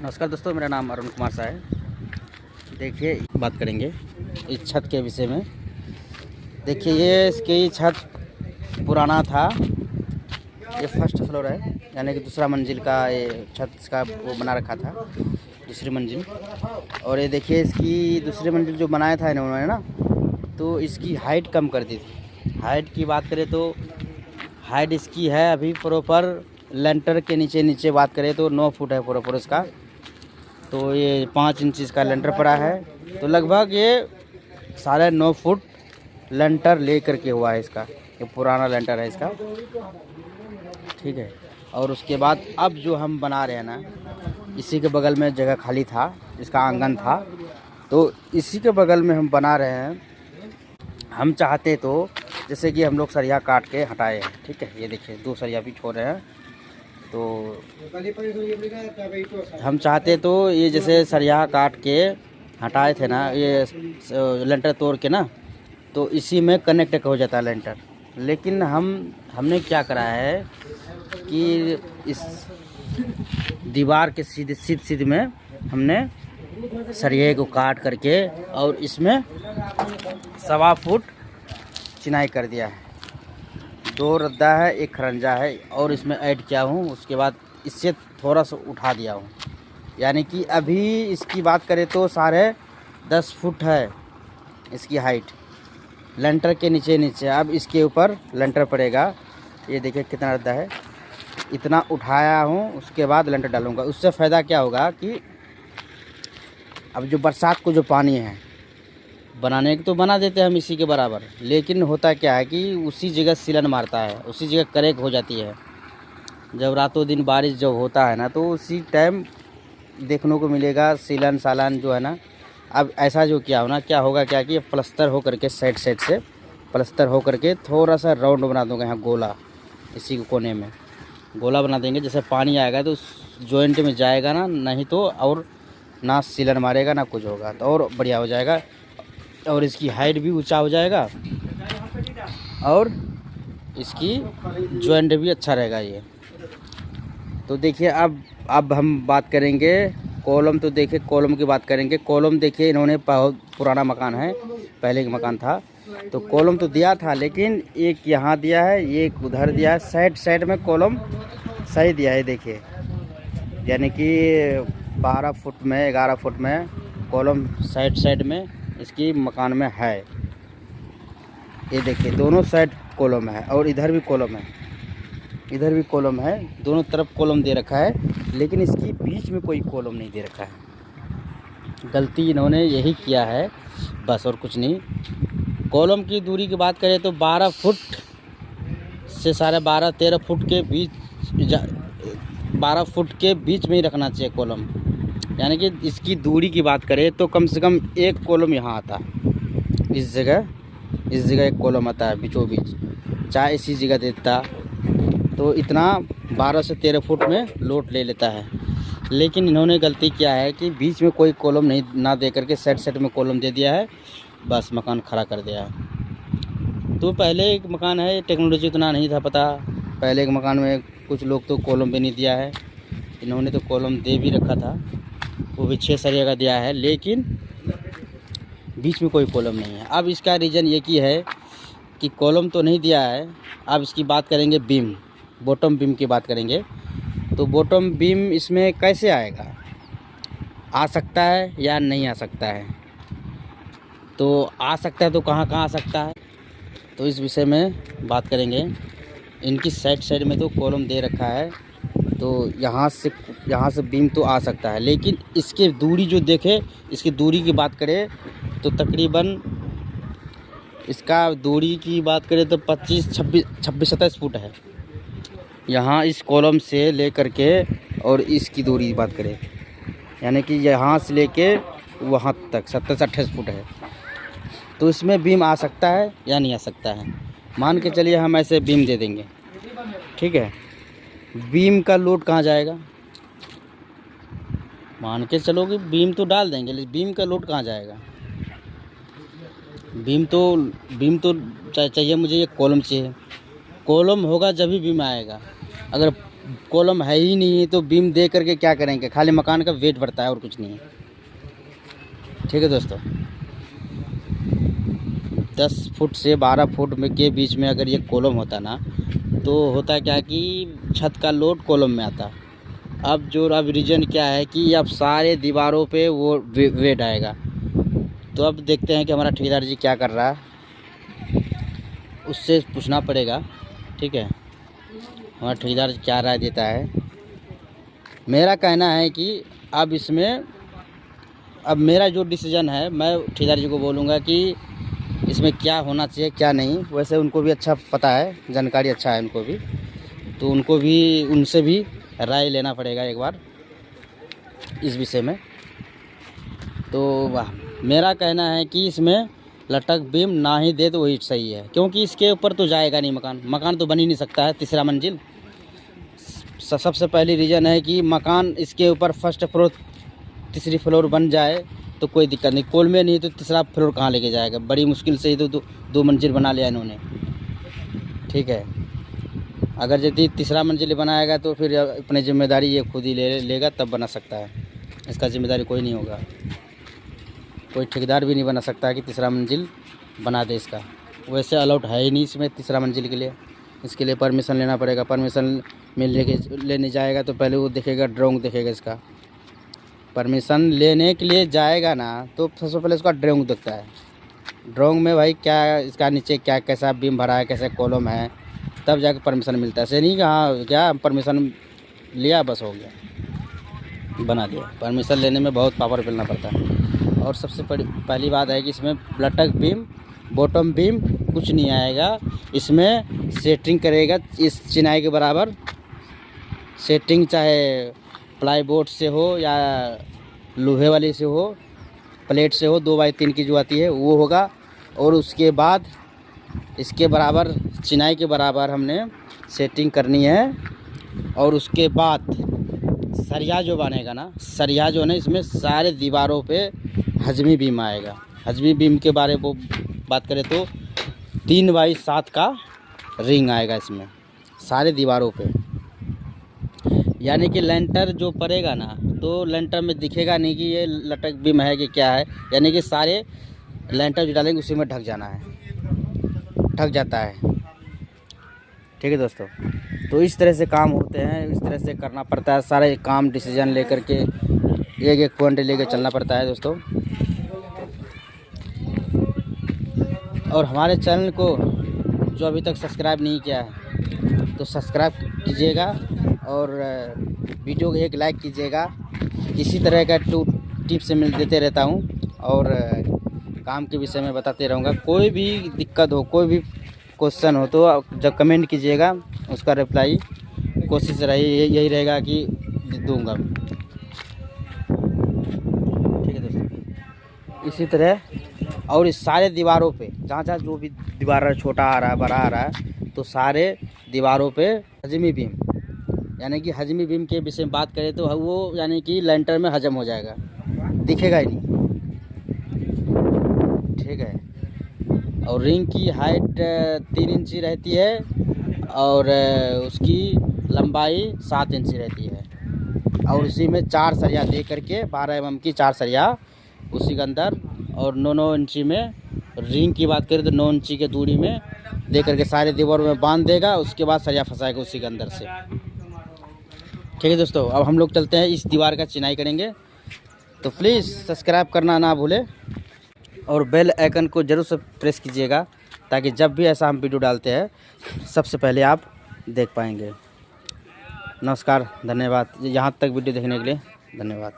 नमस्कार दोस्तों, मेरा नाम अरुण कुमार सा है। देखिए, बात करेंगे इस छत के विषय में। देखिए, ये इसकी छत पुराना था। ये फर्स्ट फ्लोर है, यानी कि दूसरा मंजिल का ये छत का वो बना रखा था, दूसरी मंजिल। और ये देखिए, इसकी दूसरी मंजिल जो बनाया था इन्होंने ना, तो इसकी हाइट कम कर दी थी। हाइट की बात करें तो हाइट इसकी है अभी प्रॉपर लेंटर के नीचे बात करें तो 9 फुट है प्रॉपर इसका। तो ये 5 इंच इसका लेंटर पड़ा है, तो लगभग ये 9.5 फुट लेंटर ले करके हुआ है इसका। ये पुराना लेंटर है इसका, ठीक है। और उसके बाद अब जो हम बना रहे हैं ना, इसी के बगल में जगह खाली था, इसका आंगन था, तो इसी के बगल में हम बना रहे हैं। हम चाहते तो जैसे कि हम लोग सरिया काट के हटाए हैं, ठीक है। ये देखिए 2 सरिया भी छोड़ रहे हैं। तो हम चाहते तो ये जैसे सरिया काट के हटाए थे ना, ये लेंटर तोड़ के ना, तो इसी में कनेक्ट हो जाता है लेंटर। लेकिन हमने क्या करा है कि इस दीवार के सीध में हमने सरिये को काट करके और इसमें 1.25 फुट चिनाई कर दिया है। 2 रद्दा है, 1 खरंजा है और इसमें ऐड किया हूँ। उसके बाद इससे थोड़ा सा उठा दिया हूँ, यानी कि अभी इसकी बात करें तो 10.5 फुट है इसकी हाइट लेंटर के नीचे। अब इसके ऊपर लेंटर पड़ेगा। ये देखिए कितना रद्दा है, इतना उठाया हूँ। उसके बाद लेंटर डालूँगा। उससे फ़ायदा क्या होगा कि अब जो बरसात को जो पानी है बनाने के तो बना देते हैं हम इसी के बराबर, लेकिन होता क्या है कि उसी जगह सीलन मारता है, उसी जगह क्रैक हो जाती है। जब रातों दिन बारिश जब होता है ना, तो उसी टाइम देखने को मिलेगा सीलन सालन जो है ना। अब ऐसा जो क्या होगा कि प्लस्तर हो करके साइड से प्लस्तर हो करके थोड़ा सा राउंड बना दूँगा यहाँ गोला, इसी के कोने में गोला बना देंगे। जैसे पानी आएगा तो उस जॉइंट में जाएगा ना, नहीं तो और ना सीलन मारेगा ना कुछ होगा, तो और बढ़िया हो जाएगा। और इसकी हाइट भी ऊंचा हो जाएगा और इसकी जॉइंट भी अच्छा रहेगा ये। तो देखिए, अब हम बात करेंगे कॉलम। तो देखिए कॉलम की बात करेंगे। कॉलम देखिए, इन्होंने बहुत पुराना मकान है, पहले का मकान था, तो कॉलम तो दिया था, लेकिन एक यहाँ दिया है, एक उधर दिया है। साइड में कॉलम सही दिया है। देखिए, यानी कि 12 फुट में 11 फुट में कॉलम साइड में इसकी मकान में है। ये देखिए दोनों साइड कॉलम है और इधर भी कॉलम है, इधर भी कॉलम है, दोनों तरफ कॉलम दे रखा है, लेकिन इसकी बीच में कोई कॉलम नहीं दे रखा है। गलती इन्होंने यही किया है बस, और कुछ नहीं। कॉलम की दूरी की बात करें तो 12 फुट से 12.5-13 फुट के बीच, 12 फुट के बीच में ही रखना चाहिए कॉलम। यानी कि इसकी दूरी की बात करें तो कम से कम एक कॉलम यहाँ आता है, इस जगह एक कॉलम आता है बीचों बीच। चाहे इसी जगह देता तो इतना 12 से 13 फुट में लोड ले लेता है। लेकिन इन्होंने गलती किया है कि बीच में कोई कॉलम नहीं ना दे करके साइड में कॉलम दे दिया है, बस मकान खड़ा कर दिया है। तो पहले एक मकान है, टेक्नोलॉजी उतना नहीं था पता। पहले के मकान में कुछ लोग तो कॉलम भी नहीं दिया है, इन्होंने तो कॉलम दे भी रखा था, वो भी 6 सरिया का दिया है, लेकिन बीच में कोई कॉलम नहीं है। अब इसका रीज़न ये की है कि कॉलम तो नहीं दिया है। अब इसकी बात करेंगे बीम, बॉटम बीम की बात करेंगे। तो बॉटम बीम इसमें कैसे आएगा, आ सकता है या नहीं आ सकता है? तो आ सकता है तो कहाँ आ सकता है, तो इस विषय में बात करेंगे। इनकी साइड में तो कॉलम दे रखा है, तो यहाँ से बीम तो आ सकता है, लेकिन इसके दूरी जो देखे, इसकी दूरी की बात करें तो तकरीबन इसका दूरी की बात करें तो 26-27 फुट है यहाँ इस कॉलम से ले करके। और इसकी दूरी की बात करें, यानी कि यहाँ से लेके वहाँ तक 27-28 फुट है। तो इसमें बीम आ सकता है या नहीं आ सकता है? मान के चलिए हम ऐसे बीम दे देंगे, ठीक है। बीम का लोड कहाँ जाएगा? मान के चलो कि बीम तो डाल देंगे, लेकिन बीम का लोड कहाँ जाएगा? बीम तो चाहिए मुझे, ये कॉलम चाहिए। कॉलम होगा जब भी बीम आएगा। अगर कॉलम है ही नहीं तो बीम दे करके क्या करेंगे, खाली मकान का वेट बढ़ता है और कुछ नहीं है। ठीक है दोस्तों, 10 फुट से 12 फुट में के बीच में अगर ये कॉलम होता ना तो होता क्या कि छत का लोड कॉलम में आता। अब रीज़न क्या है कि अब सारे दीवारों पे वो वेट आएगा। तो अब देखते हैं कि हमारा ठेकेदार जी क्या कर रहा है, उससे पूछना पड़ेगा। ठीक है, हमारा ठेकेदार क्या राय देता है। मेरा कहना है कि अब इसमें अब मेरा जो डिसीजन है, मैं ठेकेदार जी को बोलूँगा कि इसमें क्या होना चाहिए क्या नहीं। वैसे उनको भी अच्छा पता है, जानकारी अच्छा है उनको भी, तो उनको भी उनसे भी राय लेना पड़ेगा एक बार इस विषय में। तो मेरा कहना है कि इसमें लटक बीम ना ही दे तो वही सही है, क्योंकि इसके ऊपर तो जाएगा नहीं मकान तो बन ही नहीं सकता है तीसरा मंजिल। सबसे पहली रीज़न है कि मकान इसके ऊपर फर्स्ट फ्लोर तीसरी फ्लोर बन जाए तो कोई दिक्कत नहीं, कोल में नहीं तो तीसरा फ्लोर कहाँ लेके जाएगा, बड़ी मुश्किल से ही तो दो मंजिल बना लिया इन्होंने। ठीक है, अगर यदि तीसरा मंजिल बनाएगा तो फिर अपनी जिम्मेदारी ये खुद ही लेगा तब बना सकता है, इसका जिम्मेदारी कोई नहीं होगा। कोई ठेकेदार भी नहीं बना सकता कि तीसरा मंजिल बना दे इसका। वैसे अलाउड है ही नहीं इसमें तीसरा मंजिल के लिए, इसके लिए परमिशन लेना पड़ेगा। परमिशन लेने जाएगा तो पहले वो देखेगा, ड्राइंग देखेगा इसका। परमिशन लेने के लिए जाएगा ना तो सबसे पहले उसका ड्राइंग दिखता है। ड्राइंग में भाई क्या इसका नीचे क्या कैसा बीम भरा है, कैसे कॉलम है, तब जाकर परमिशन मिलता है। ऐसे नहीं कि हाँ क्या परमिशन लिया बस हो गया बना दिया। परमिशन लेने में बहुत पावर मिलना पड़ता है। और सबसे पहली बात है कि इसमें लटक बीम बॉटम बीम कुछ नहीं आएगा। इसमें सेटिंग करेगा इस चिनाई के बराबर सेटिंग, चाहे प्लाईबोर्ड से हो या लोहे वाली से हो, प्लेट से हो, 2x3 की जो आती है वो होगा। और उसके बाद इसके बराबर चिनाई के बराबर हमने सेटिंग करनी है। और उसके बाद सरिया जो बनेगा ना, सरिया जो है ना इसमें सारे दीवारों पे हजमी बीम आएगा। हजमी बीम के बारे में बात करें तो 3x7 का रिंग आएगा इसमें सारे दीवारों पे। यानी कि लेंटर जो पड़ेगा ना तो लेंटर में दिखेगा नहीं कि ये लटक बीम है कि क्या है, यानी कि सारे लेंटर जो डालेंगे उसी में ढक जाता है। ठीक है दोस्तों, तो इस तरह से काम होते हैं, इस तरह से करना पड़ता है। सारे काम डिसीजन लेकर के एक पॉइंट लेकर चलना पड़ता है दोस्तों। और हमारे चैनल को जो अभी तक सब्सक्राइब नहीं किया है तो सब्सक्राइब कीजिएगा और वीडियो को एक लाइक कीजिएगा। इसी तरह का टिप्स मैं देते रहता हूँ और काम के विषय में बताते रहूँगा। कोई भी दिक्कत हो, कोई भी क्वेश्चन हो तो जब कमेंट कीजिएगा, उसका रिप्लाई कोशिश यही रहेगा कि दूँगा। ठीक है दोस्तों, इसी तरह और इस सारे दीवारों पे जहाँ जो भी दीवार छोटा आ रहा है बड़ा आ रहा है तो सारे दीवारों पे हजमी बीम, यानी कि हजमी बीम के विषय में बात करें तो वो यानी कि लेंटर में हजम हो जाएगा, दिखेगा ही नहीं। ठीक है, और रिंग की हाइट 3 इंची रहती है और उसकी लंबाई 7 इंची रहती है। और उसी में 4 सरिया दे करके 12 mm की 4 सरिया उसी के अंदर, और 9 इंची में रिंग की बात करें तो 9 इंची के दूरी में दे करके सारे दीवारों में बांध देगा। उसके बाद सरिया फंसाएगा उसी के अंदर से। ठीक है दोस्तों, अब हम लोग चलते हैं, इस दीवार का चिनाई करेंगे। तो प्लीज़ सब्सक्राइब करना ना भूलें और बेल आइकन को ज़रूर से प्रेस कीजिएगा ताकि जब भी ऐसा हम वीडियो डालते हैं सबसे पहले आप देख पाएंगे। नमस्कार, धन्यवाद। यहाँ तक वीडियो देखने के लिए धन्यवाद।